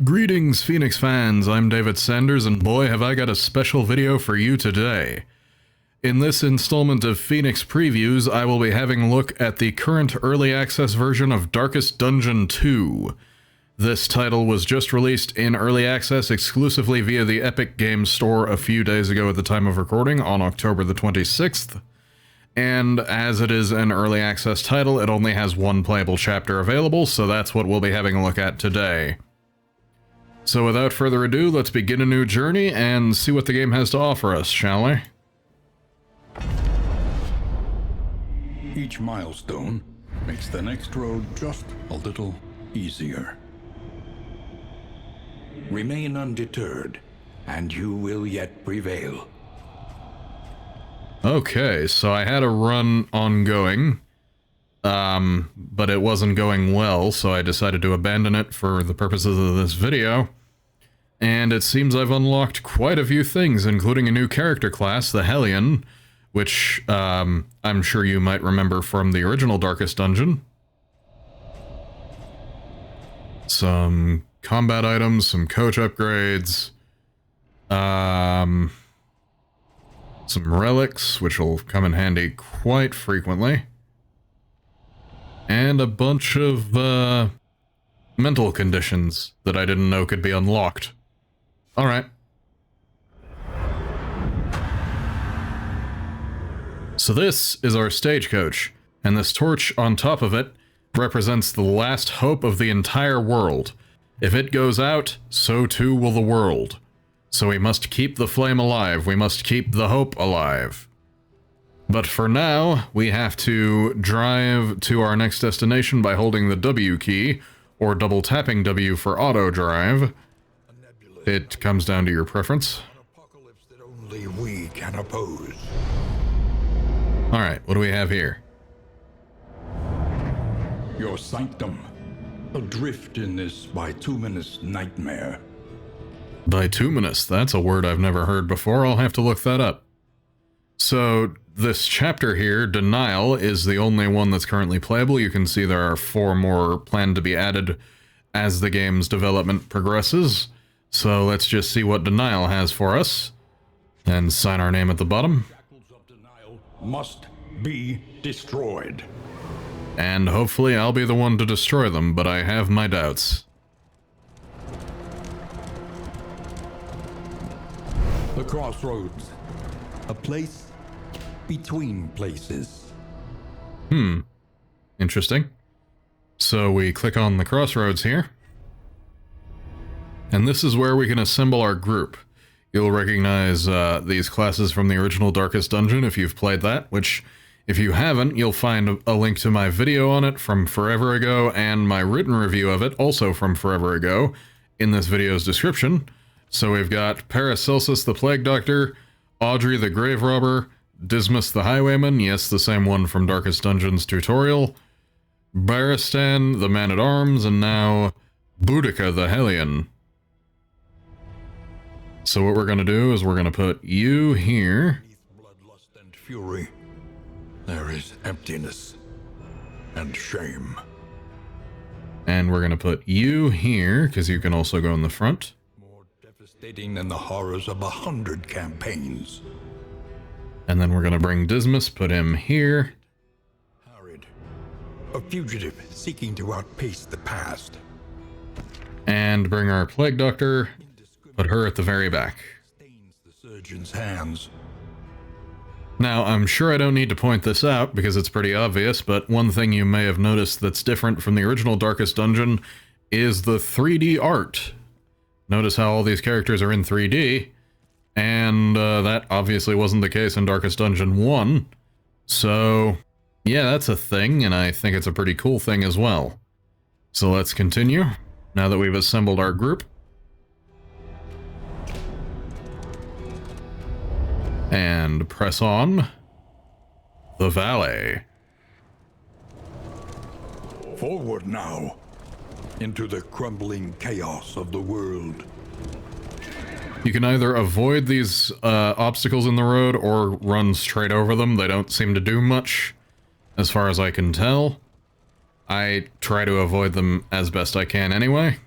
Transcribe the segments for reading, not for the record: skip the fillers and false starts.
Greetings, Phenixx fans, I'm David Sanders, and boy have I got a special video for you today. In this installment of Phenixx Previews, I will be having a look at the current early access version of Darkest Dungeon 2. This title was just released in early access exclusively via the Epic Games Store a few days ago at the time of recording, on October the 26th. And as it is an early access title, it only has one playable chapter available, so that's what we'll be having a look at today. So without further ado, let's begin a new journey and see what the game has to offer us, shall we? Each milestone makes the next road just a little easier. Remain undeterred, and you will yet prevail. Okay, so I had a run ongoing, but it wasn't going well, so I decided to abandon it for the purposes of this video. And it seems I've unlocked quite a few things, including a new character class, the Hellion, which I'm sure you might remember from the original Darkest Dungeon. Some combat items, some coach upgrades, some relics, which will come in handy quite frequently, and a bunch of mental conditions that I didn't know could be unlocked. Alright. So this is our stagecoach, and this torch on top of it represents the last hope of the entire world. If it goes out, so too will the world. So we must keep the flame alive, we must keep the hope alive. But for now, we have to drive to our next destination by holding the W key, or double tapping W for auto drive. It comes down to your preference. An apocalypse that only we can oppose. Alright, what do we have here? Your sanctum, adrift in this bituminous nightmare. Bituminous, that's a word I've never heard before, I'll have to look that up. So, this chapter here, Denial, is the only one that's currently playable. You can see there are 4 more planned to be added as the game's development progresses. So let's just see what Denial has for us, and sign our name at the bottom. Shackles of denial must be destroyed. And hopefully I'll be the one to destroy them, but I have my doubts. The crossroads, a place between places. Interesting. So we click on the crossroads here. And this is where we can assemble our group. You'll recognize these classes from the original Darkest Dungeon if you've played that, which, if you haven't, you'll find a link to my video on it from forever ago, and my written review of it, also from forever ago, in this video's description. So we've got Paracelsus the Plague Doctor, Audrey the Grave Robber, Dismas the Highwayman, yes, the same one from Darkest Dungeon's tutorial, Baristan the Man-at-Arms, and now Boudica the Hellion. So what we're going to do is we're going to put you here. Beneath bloodlust and fury, there is emptiness and shame. And we're going to put you here, because you can also go in the front. More devastating than the horrors of 100 campaigns. And then we're going to bring Dismas, put him here. Harried, a fugitive seeking to outpace the past. And bring our Plague Doctor, put her at the very back. Stains the surgeon's hands. Now, I'm sure I don't need to point this out because it's pretty obvious, but one thing you may have noticed that's different from the original Darkest Dungeon is the 3D art. Notice how all these characters are in 3D, and that obviously wasn't the case in Darkest Dungeon 1. So, yeah, that's a thing, and I think it's a pretty cool thing as well. So let's continue, now that we've assembled our group. And press on. The Valley. Forward now, into the crumbling chaos of the world. You can either avoid these obstacles in the road or run straight over them. They don't seem to do much, as far as I can tell. I try to avoid them as best I can anyway.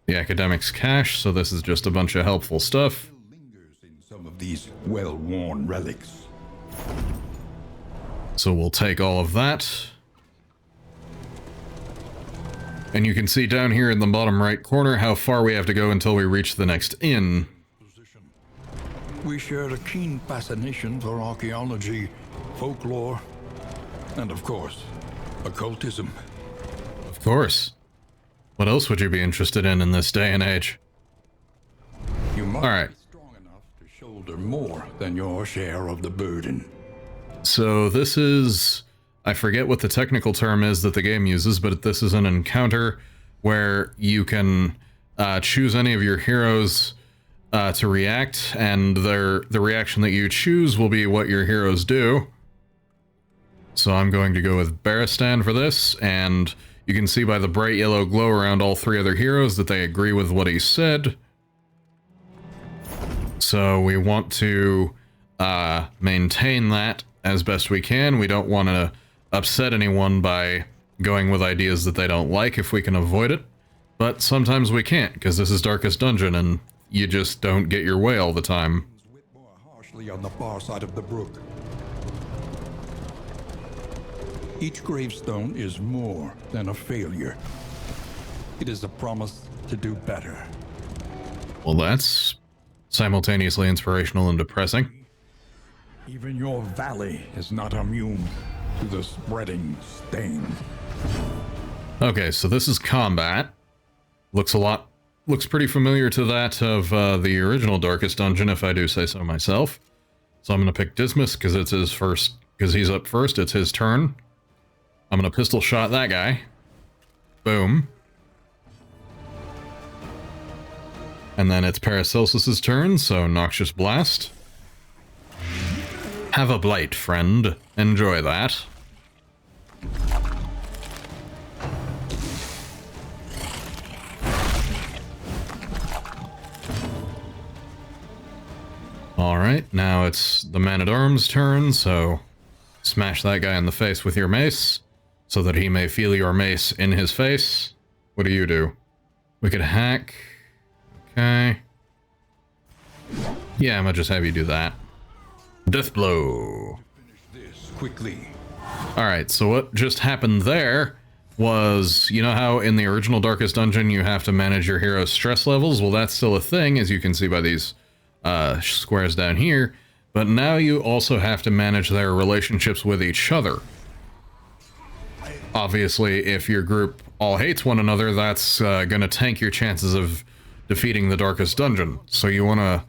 the academic's cache, so this is just a bunch of helpful stuff. Lingers in some of these well-worn relics. So we'll take all of that. And you can see down here in the bottom right corner how far we have to go until we reach the next inn. We shared a keen fascination for archaeology, folklore, and of course, occultism. Of course. What else would you be interested in this day and age? You must All right. be strong enough to shoulder more than your share of the burden. So this is... I forget what the technical term is that the game uses, but this is an encounter where you can choose any of your heroes to react, and the reaction that you choose will be what your heroes do. So I'm going to go with Baristan for this, and you can see by the bright yellow glow around all three other heroes that they agree with what he said. So we want to maintain that as best we can. We don't want to upset anyone by going with ideas that they don't like if we can avoid it. But sometimes we can't, because this is Darkest Dungeon, and you just don't get your way all the time. More harshly on the far side of the brook. Each gravestone is more than a failure. It is a promise to do better. Well, that's simultaneously inspirational and depressing. Even your valley is not immune to the spreading stain. Okay, so this is combat. Looks pretty familiar to that of the original Darkest Dungeon, if I do say so myself. So I'm going to pick Dismas because it's his first, because he's up first. It's his turn. I'm going to pistol shot that guy. Boom. And then it's Paracelsus's turn, so Noxious Blast. Have a blight, friend. Enjoy that. Alright, now it's the Man-at-Arms' turn, so smash that guy in the face with your mace, so that he may feel your mace in his face. What do you do? We could hack. Okay. Yeah, I'm gonna just have you do that. Death blow. Finish this quickly. Alright, so what just happened there was, you know how in the original Darkest Dungeon you have to manage your hero's stress levels? Well, that's still a thing, as you can see by these squares down here, but now you also have to manage their relationships with each other. Obviously, if your group all hates one another, that's gonna tank your chances of defeating the Darkest Dungeon. So you wanna...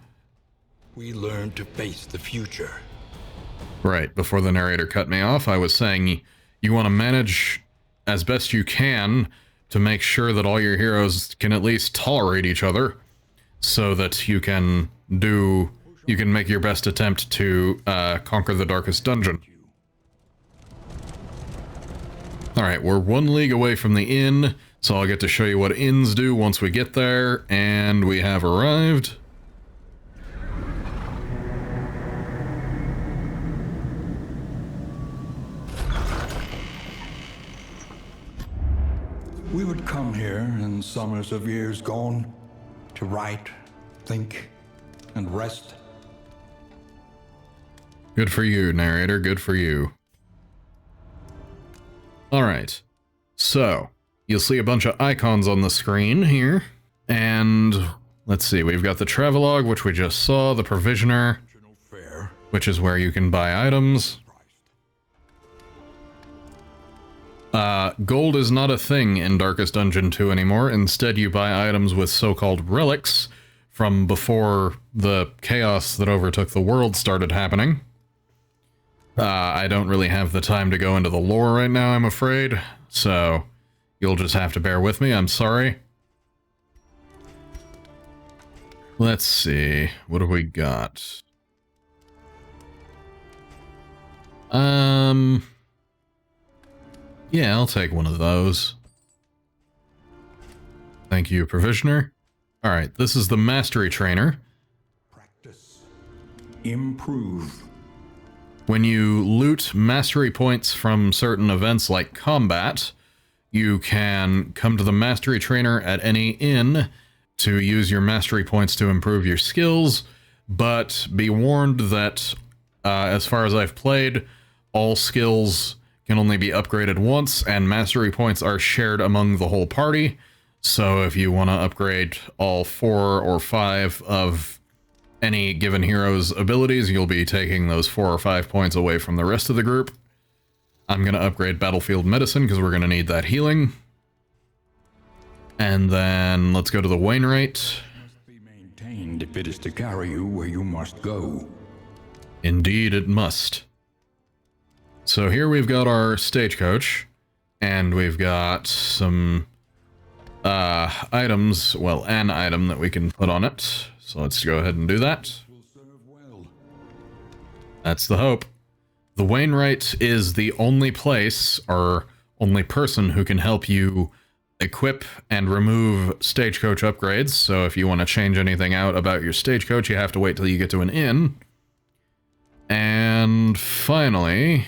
We learn to face the future. Right, before the narrator cut me off, I was saying you want to manage as best you can to make sure that all your heroes can at least tolerate each other, so that you can make your best attempt to conquer the Darkest Dungeon. Alright, we're 1 league away from the inn, so I'll get to show you what inns do once we get there, and we have arrived. We would come here in summers of years gone to write, think, and rest. Good for you, narrator, good for you. Alright, so, you'll see a bunch of icons on the screen here, and let's see, we've got the Travelogue, which we just saw, the Provisioner, Fair. which is where you can buy items. Gold is not a thing in Darkest Dungeon 2 anymore. Instead, you buy items with so-called relics from before the chaos that overtook the world started happening. I don't really have the time to go into the lore right now, I'm afraid, so you'll just have to bear with me, I'm sorry. Let's see, what have we got? Yeah, I'll take one of those. Thank you, Provisioner. Alright, this is the Mastery Trainer. Practice. Improve. When you loot mastery points from certain events like combat, you can come to the Mastery Trainer at any inn to use your mastery points to improve your skills, but be warned that as far as I've played, all skills can only be upgraded once, and mastery points are shared among the whole party. So if you want to upgrade all 4 or 5 of any given hero's abilities, you'll be taking those 4 or 5 points away from the rest of the group. I'm going to upgrade Battlefield Medicine because we're going to need that healing. And then let's go to the Wainwright. Must be maintained if it is to carry you where you must go. Indeed it must. So here we've got our stagecoach, and we've got some items, well, an item that we can put on it. So let's go ahead and do that. Will serve well. That's the hope. The Wainwright is the only place, or only person, who can help you equip and remove stagecoach upgrades. So if you want to change anything out about your stagecoach, you have to wait till you get to an inn. And finally,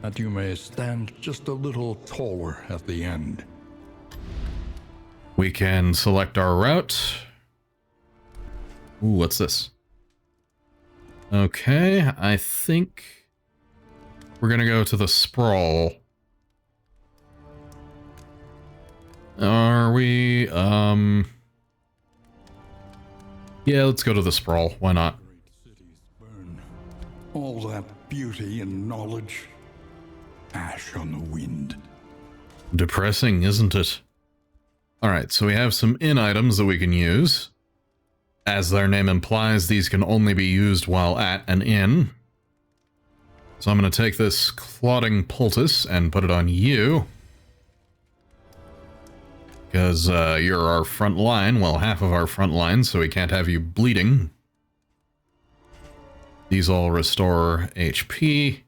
That you may stand just a little taller at the end. we can select our route. Ooh, what's this? Okay, I think we're gonna go to the Sprawl. Are we, yeah, let's go to the Sprawl. Why not? Great cities burn. All that beauty and knowledge, ash on the wind. Depressing, isn't it? Alright, so we have some inn items that we can use. As their name implies, these can only be used while at an inn. So I'm going to take this Clotting Poultice and put it on you. Because you're our front line, well, half of our front line, so we can't have you bleeding. These all restore HP.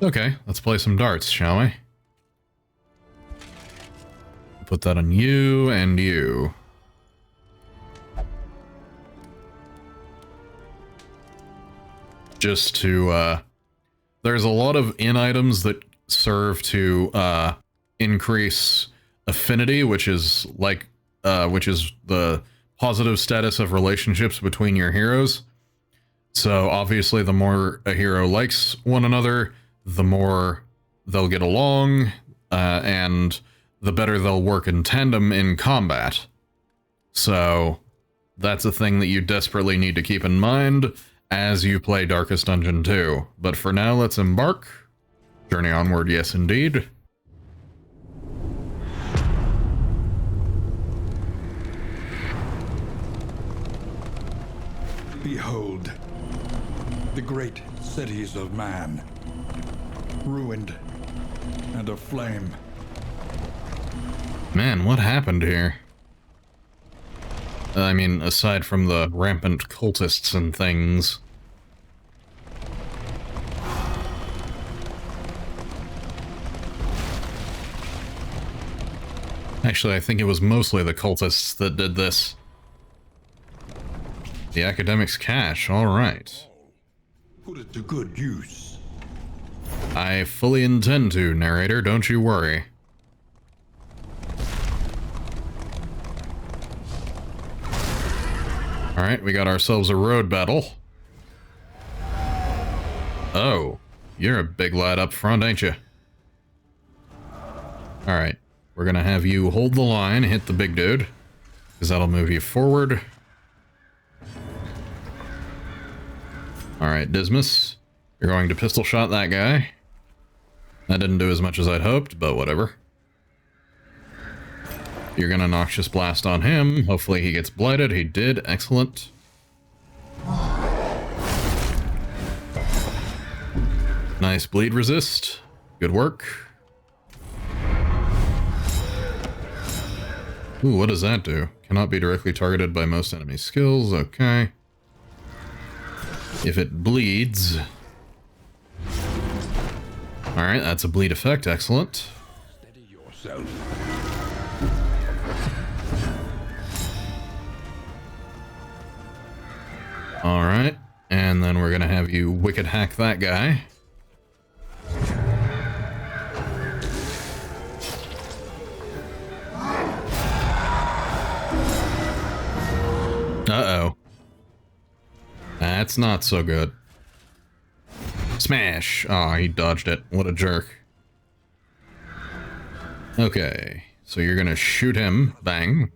Okay, let's play some darts, shall we? Put that on you and you. Just to, there's a lot of inn items that serve to, increase affinity, which is like, which is the positive status of relationships between your heroes. So obviously the more a hero likes one another, the more they'll get along, and the better they'll work in tandem in combat. So that's a thing that you desperately need to keep in mind as you play Darkest Dungeon 2. But for now, let's embark. Journey onward, yes indeed. Behold, the great cities of man, ruined and aflame. Man, what happened here? I mean, aside from the rampant cultists and things. Actually, I think it was mostly the cultists that did this. The academic's cache, alright. Put it to good use. I fully intend to, narrator, don't you worry. Alright, we got ourselves a road battle. Oh, you're a big lad up front, ain't you? Alright, we're gonna have you hold the line, hit the big dude, because that'll move you forward. Alright, Dismas, you're going to pistol shot that guy. That didn't do as much as I'd hoped, but whatever. You're gonna Noxious Blast on him. Hopefully he gets blighted. He did. Excellent. Nice bleed resist. Good work. Ooh, what does that do? Cannot be directly targeted by most enemy skills. Okay. If it bleeds... Alright, that's a bleed effect. Excellent. Steady yourself. Alright, and then we're gonna have you wicked hack that guy. Uh-oh. That's not so good. Smash! Aw, he dodged it. What a jerk. Okay, so you're gonna shoot him. Bang.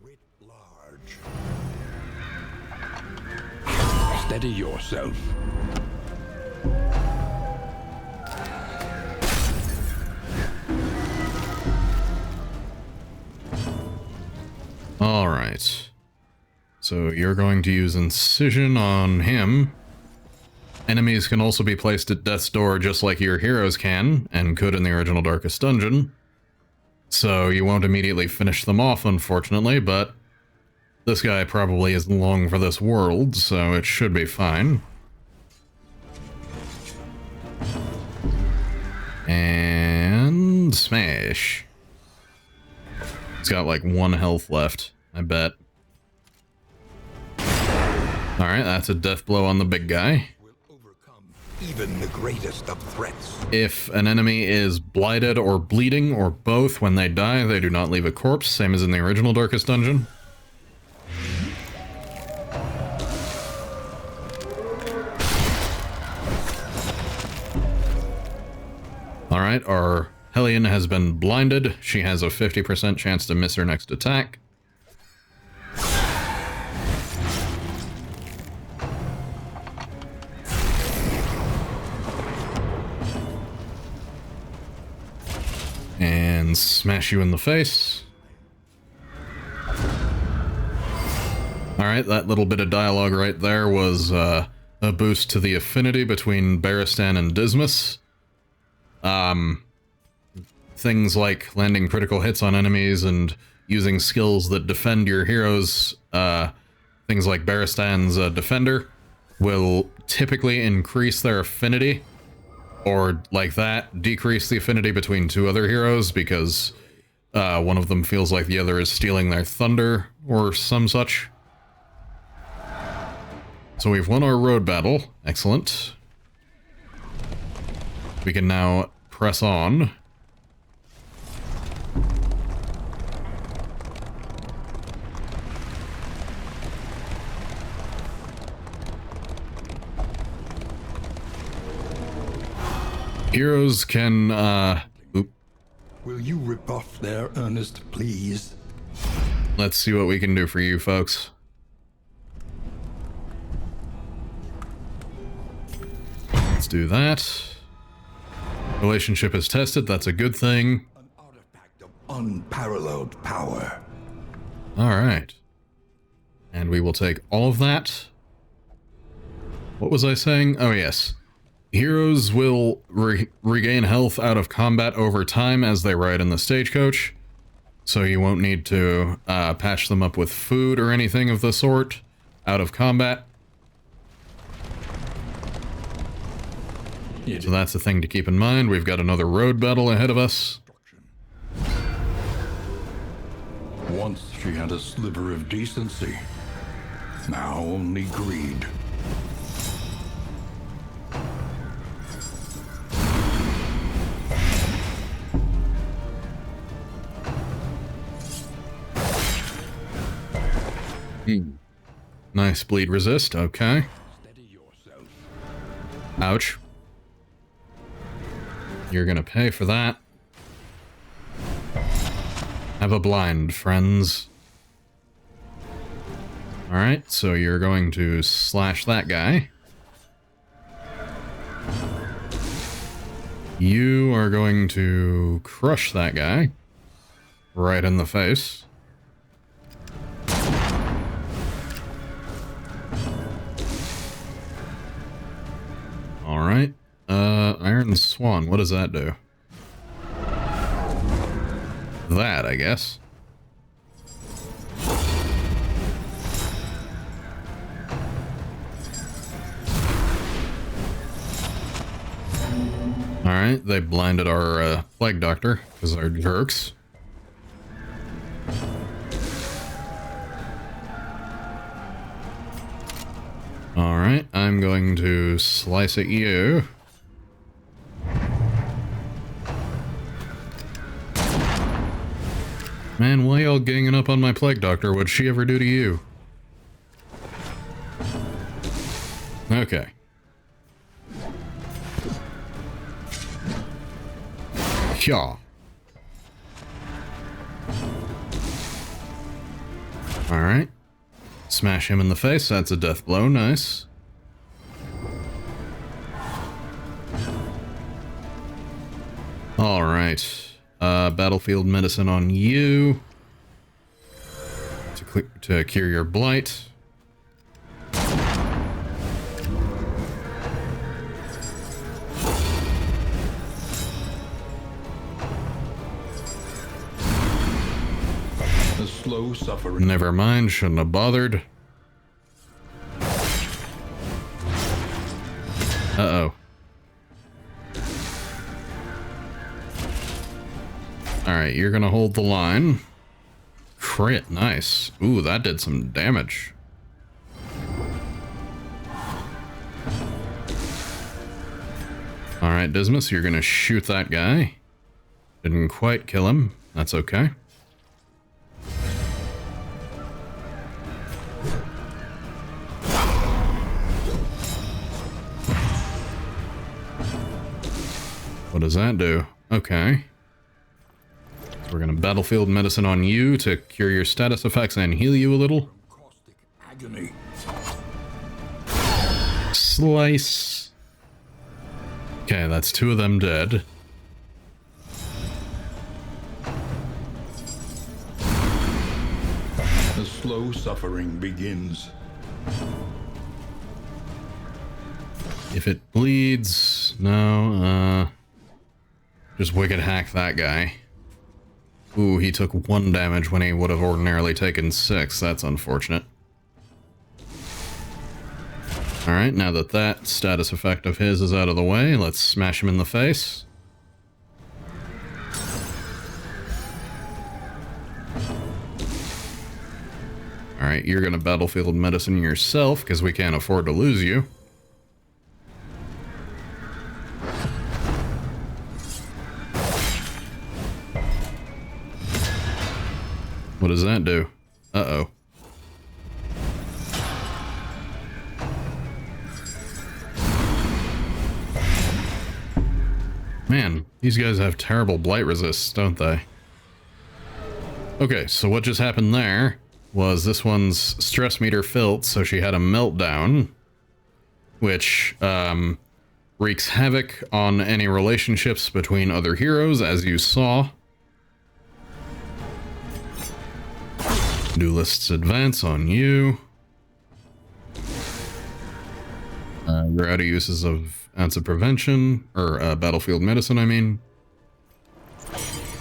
Steady yourself. Alright. So you're going to use Incision on him. Enemies can also be placed at Death's Door just like your heroes can, and could in the original Darkest Dungeon. So you won't immediately finish them off, unfortunately, but this guy probably isn't long for this world, so it should be fine. And smash. He's got like 1 health left, I bet. Alright, that's a death blow on the big guy. Even the greatest of threats. If an enemy is blighted or bleeding, or both, when they die, they do not leave a corpse, same as in the original Darkest Dungeon. Alright, our Hellion has been blinded. She has a 50% chance to miss her next attack. And smash you in the face. Alright, that little bit of dialogue right there was a boost to the affinity between Barristan and Dismas. Things like landing critical hits on enemies and using skills that defend your heroes, things like Barristan's Defender, will typically increase their affinity, or like that, decrease the affinity between 2 other heroes because one of them feels like the other is stealing their thunder, or some such. So we've won our road battle. Excellent. We can now press on. Heroes can, Will you rebuff there, Ernest, please? Let's see what we can do for you, folks. Let's do that. Relationship is tested, that's a good thing. An artifact of unparalleled power. Alright. And we will take all of that. What was I saying? Oh, yes. Heroes will regain health out of combat over time as they ride in the stagecoach, so you won't need to patch them up with food or anything of the sort out of combat. So that's a thing to keep in mind. We've got another road battle ahead of us. Once she had a sliver of decency. Now only greed. Nice bleed resist, okay. Ouch. You're gonna pay for that. Have a blind, friends. Alright, so you're going to slash that guy. You are going to crush that guy. Right in the face. Alright. Iron Swan, what does that do? That, I guess. Alright, they blinded our Plague Doctor, because they're jerks. Alright, I'm going to slice at you. Man, why y'all ganging up on my Plague Doctor? What'd she ever do to you? Okay. Yeah. Alright. Smash him in the face. That's a death blow. Nice. Alright. Battlefield medicine on you. To cure your blight. The slow suffering. Never mind, shouldn't have bothered. Uh-oh. Alright, you're gonna hold the line. Crit, nice. Ooh, that did some damage. Alright, Dismas, you're gonna shoot that guy. Didn't quite kill him. That's okay. What does that do? Okay. So we're gonna battlefield medicine on you to cure your status effects and heal you a little. Caustic agony. Slice. Okay, that's 2 of them dead. The slow suffering begins. If it bleeds, no, just wicked hack that guy. Ooh, he took 1 damage when he would have ordinarily taken 6. That's unfortunate. Alright, now that that status effect of his is out of the way, let's smash him in the face. Alright, you're gonna battlefield medicine yourself, because we can't afford to lose you. What does that do? Uh-oh. Man, these guys have terrible blight resists, don't they? Okay, so what just happened there was this one's stress meter filled, so she had a meltdown, which wreaks havoc on any relationships between other heroes, as you saw. Duelist's advance on you. You're out of uses of ounce of prevention, or battlefield medicine, I mean.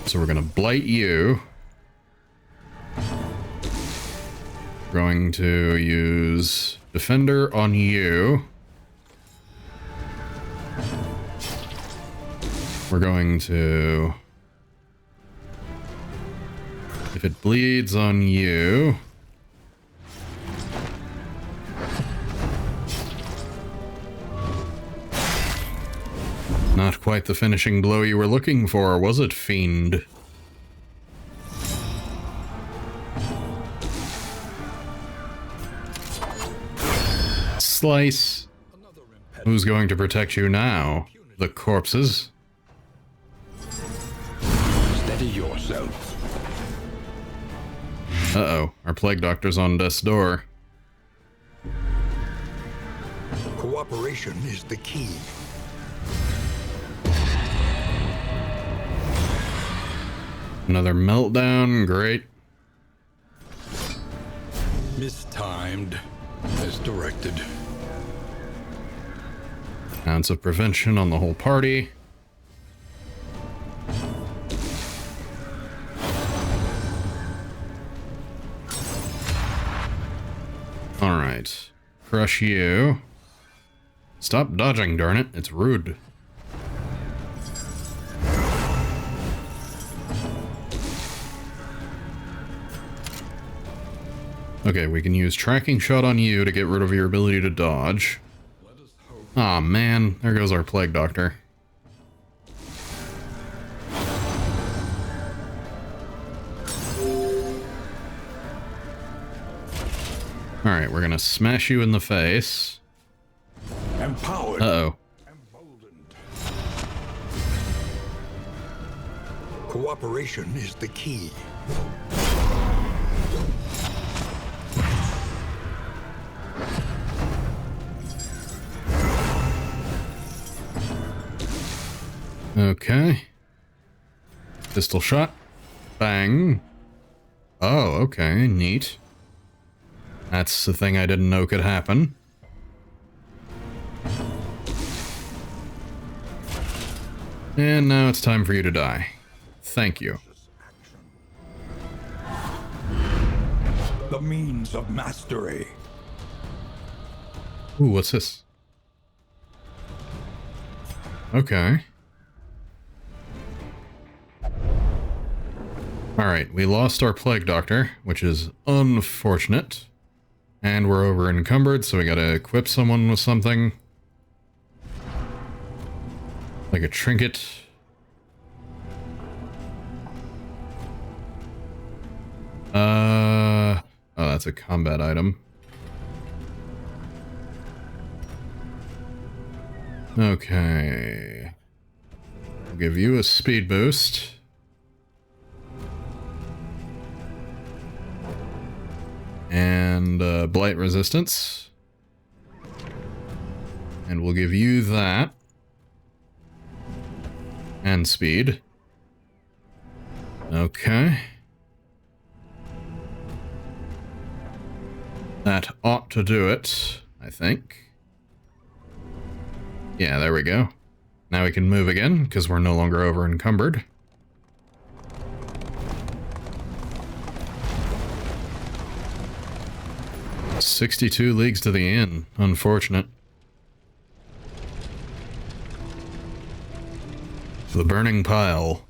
So we're gonna blight you. Going to use defender on you. We're going to... If it bleeds on you... Not quite the finishing blow you were looking for, was it, fiend? Slice. Who's going to protect you now? The corpses? Steady yourself. Uh-oh, our plague doctor's on death's door. Cooperation is the key. Another meltdown, great. Mistimed, as directed. Ounce of prevention on the whole party. Alright. Crush you. Stop dodging, darn it. It's rude. Okay, we can use tracking shot on you to get rid of your ability to dodge. Aw, man. There goes our plague doctor. Alright, we're gonna smash you in the face. Uh-oh. Emboldened. Cooperation is the key. Okay. Pistol shot. Bang. Oh, okay. Neat. That's the thing I didn't know could happen. And now it's time for you to die. Thank you. The means of mastery. Ooh, what's this? Okay. Alright, we lost our Plague Doctor, which is unfortunate. And we're over encumbered, so we gotta equip someone with something. Like a trinket. Oh, that's a combat item. Okay. I'll give you a speed boost. And blight resistance. And we'll give you that. And speed. Okay. That ought to do it, I think. Yeah, there we go. Now we can move again, because we're no longer over encumbered. "62 leagues to the inn." Unfortunate. The burning pile.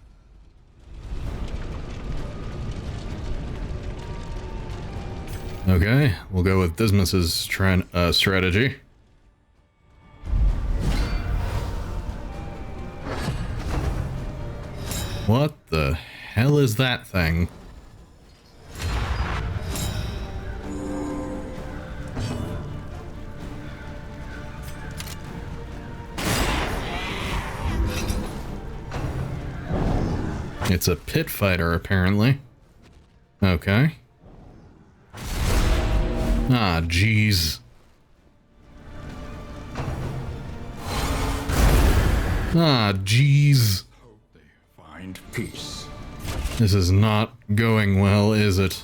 Okay, we'll go with Dismas's strategy. What the hell is that thing? It's a pit fighter, apparently. Okay. Ah, jeez. Ah, jeez. Hope they find peace. This is not going well, is it?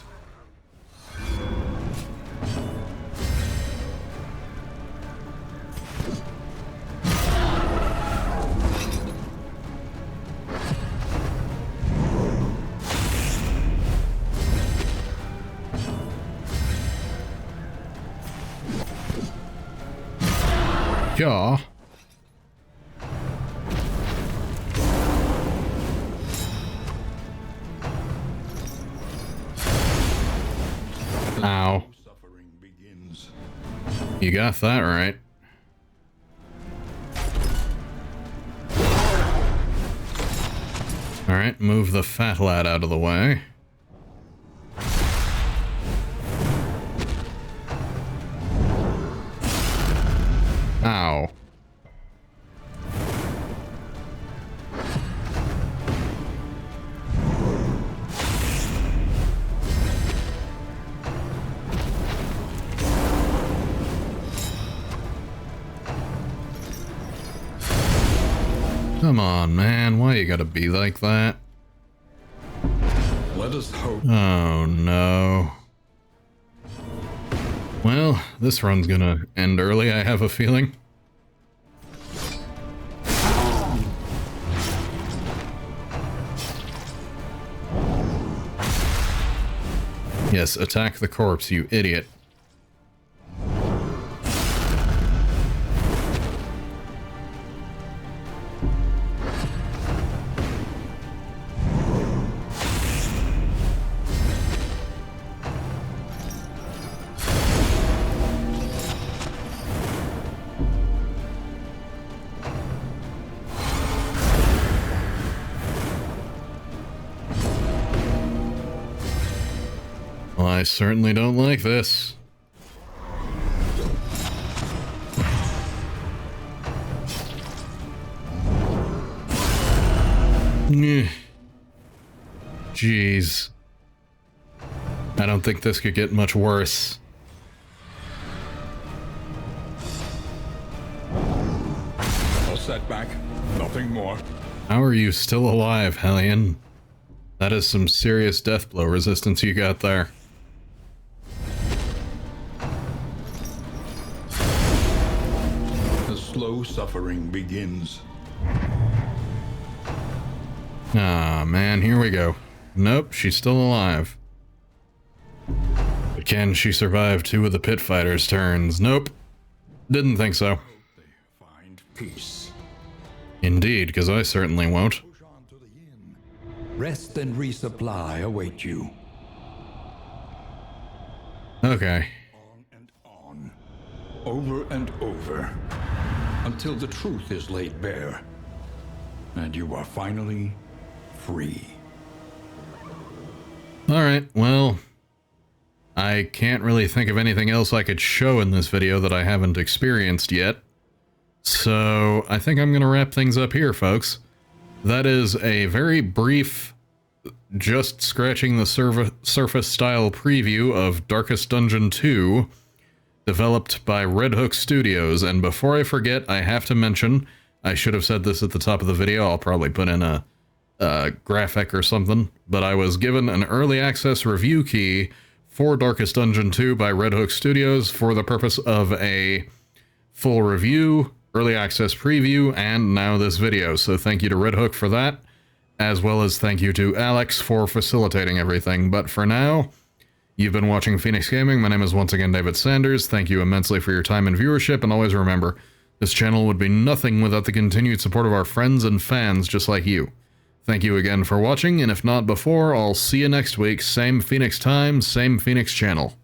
Yeah. Ow. Suffering begins. You got that right. Alright, move the fat lad out of the way. Ow. Come on, man. Why you gotta be like that? Let us hope. Oh, no. Well, this run's gonna end early, I have a feeling. Yes, attack the corpse, you idiot. Well, I certainly don't like this. Jeez. I don't think this could get much worse. A setback, nothing more. How are you still alive, Hellion? That is some serious death blow resistance you got there. The slow suffering begins. Ah, man, here we go. Nope, she's still alive. But can she survive 2 of the pit fighters' turns? Nope. Didn't think so. They find peace. Indeed, because I certainly won't. Push on to the inn. Rest and resupply await you. Okay. On and on. Over and over. Until the truth is laid bare. And you are finally free. Alright, well, I can't really think of anything else I could show in this video that I haven't experienced yet. So, I think I'm going to wrap things up here, folks. That is a very brief, just scratching the surface style preview of Darkest Dungeon 2, developed by Red Hook Studios. And before I forget, I have to mention, I should have said this at the top of the video, I'll probably put in a graphic or something, but I was given an early access review key for Darkest Dungeon 2 by Red Hook Studios for the purpose of a full review, early access preview, and now this video. So thank you to Red Hook for that, as well as thank you to Alex for facilitating everything. But for now, you've been watching Phenixx Gaming. My name is once again David Sanders. Thank you immensely for your time and viewership, and always remember, this channel would be nothing without the continued support of our friends and fans just like you. Thank you again for watching, and if not before, I'll see you next week. Same Phenixx time, same Phenixx channel.